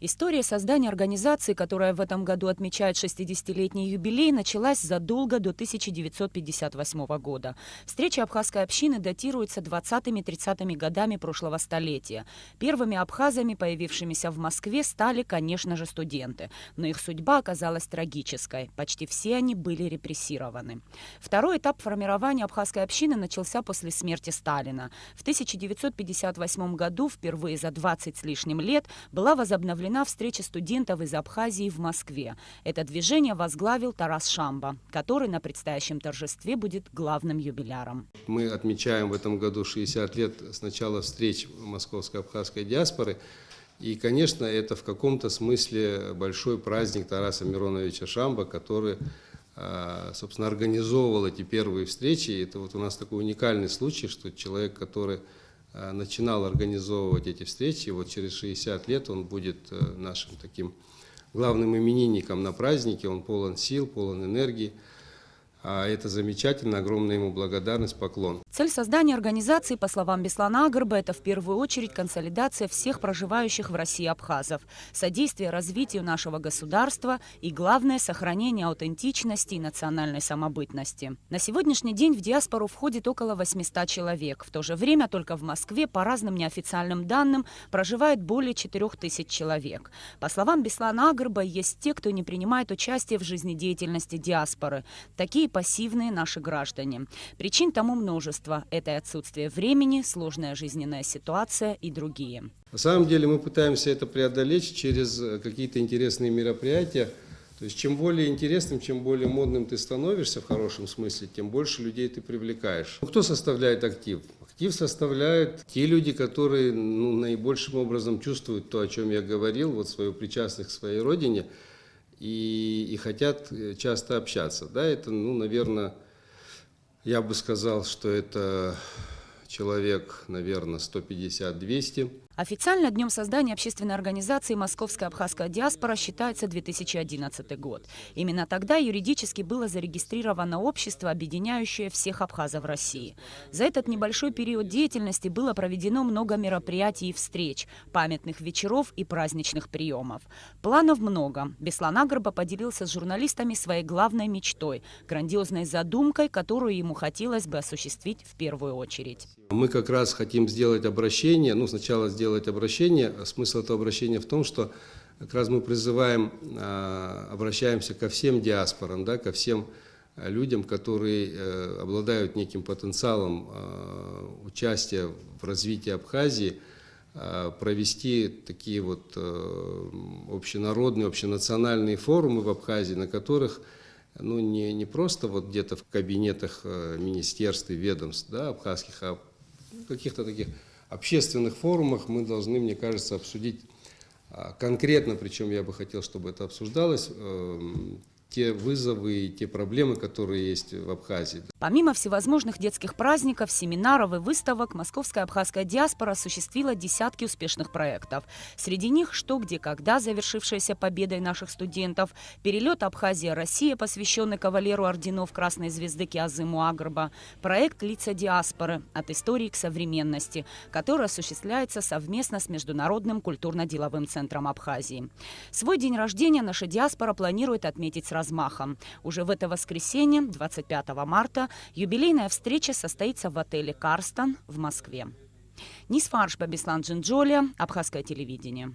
История создания организации, которая в этом году отмечает 60-летний юбилей, началась задолго до 1958 года. Встречи абхазской общины датируются 20-30-ми годами прошлого столетия. Первыми абхазами, появившимися в Москве, стали, конечно же, студенты. Но их судьба оказалась трагической. Почти все они были репрессированы. Второй этап формирования абхазской общины начался после смерти Сталина. В 1958 году, впервые за 20 с лишним лет, была возобновлена встреча студентов из Абхазии в Москве. Это движение возглавил Тарас Шамба, который на предстоящем торжестве будет главным юбиляром. Мы отмечаем в этом году 60 лет с начала встреч московской абхазской диаспоры. И, конечно, это в каком-то смысле большой праздник Тараса Мироновича Шамба, который, собственно, организовывал эти первые встречи. И это вот у нас такой уникальный случай, что человек, который начинал организовывать эти встречи, вот через 60 лет он будет нашим таким главным именинником на празднике, он полон сил, полон энергии. Это замечательно, огромная ему благодарность, поклон. Цель создания организации, по словам Беслана Агрба, это в первую очередь консолидация всех проживающих в России абхазов, содействие развитию нашего государства и, главное, сохранение аутентичности и национальной самобытности. На сегодняшний день в диаспору входит около 800 человек. В то же время только в Москве, по разным неофициальным данным, проживает более 4000 человек. По словам Беслана Агрба, есть те, кто не принимает участие в жизнедеятельности диаспоры. Такие пассивные наши граждане. Причин тому множество. Это и отсутствие времени, сложная жизненная ситуация и другие. На самом деле мы пытаемся это преодолеть через какие-то интересные мероприятия. То есть чем более интересным, чем более модным ты становишься в хорошем смысле, тем больше людей ты привлекаешь. Кто составляет актив? Актив составляют те люди, которые наибольшим образом чувствуют то, о чем я говорил, вот свою причастность к своей родине. И хотят часто общаться. Да, это, наверное, я бы сказал, что это человек, наверное, 150-200. Официально днем создания общественной организации «Московская абхазская диаспора» считается 2011 год. Именно тогда юридически было зарегистрировано общество, объединяющее всех абхазов России. За этот небольшой период деятельности было проведено много мероприятий и встреч, памятных вечеров и праздничных приемов. Планов много. Беслан Агрба поделился с журналистами своей главной мечтой, грандиозной задумкой, которую ему хотелось бы осуществить в первую очередь. Мы как раз хотим сделать обращение, сначала сделать обращение. Смысл этого обращения в том, что как раз мы призываем, обращаемся ко всем диаспорам, да, ко всем людям, которые обладают неким потенциалом участия в развитии Абхазии, провести такие вот общенародные, общенациональные форумы в Абхазии, на которых не просто вот где-то в кабинетах министерств и ведомств, да, абхазских, а в каких-то таких общественных форумах мы должны, мне кажется, обсудить конкретно, причем я бы хотел, чтобы это обсуждалось, те вызовы и те проблемы, которые есть в Абхазии. Помимо всевозможных детских праздников, семинаров и выставок, московская абхазская диаспора осуществила десятки успешных проектов. Среди них «Что, где, когда», завершившаяся победой наших студентов, перелет «Абхазия-Россия», посвященный кавалеру орденов Красной Звезды Киазыму Агрба, проект «Лица диаспоры. От истории к современности», который осуществляется совместно с Международным культурно-деловым центром Абхазии. Свой день рождения наша диаспора планирует отметить с размахом. Уже в это воскресенье, 25 марта, юбилейная встреча состоится в отеле «Карстон» в Москве. Нисфарш Бабислан Джинджоли, Абхазское телевидение.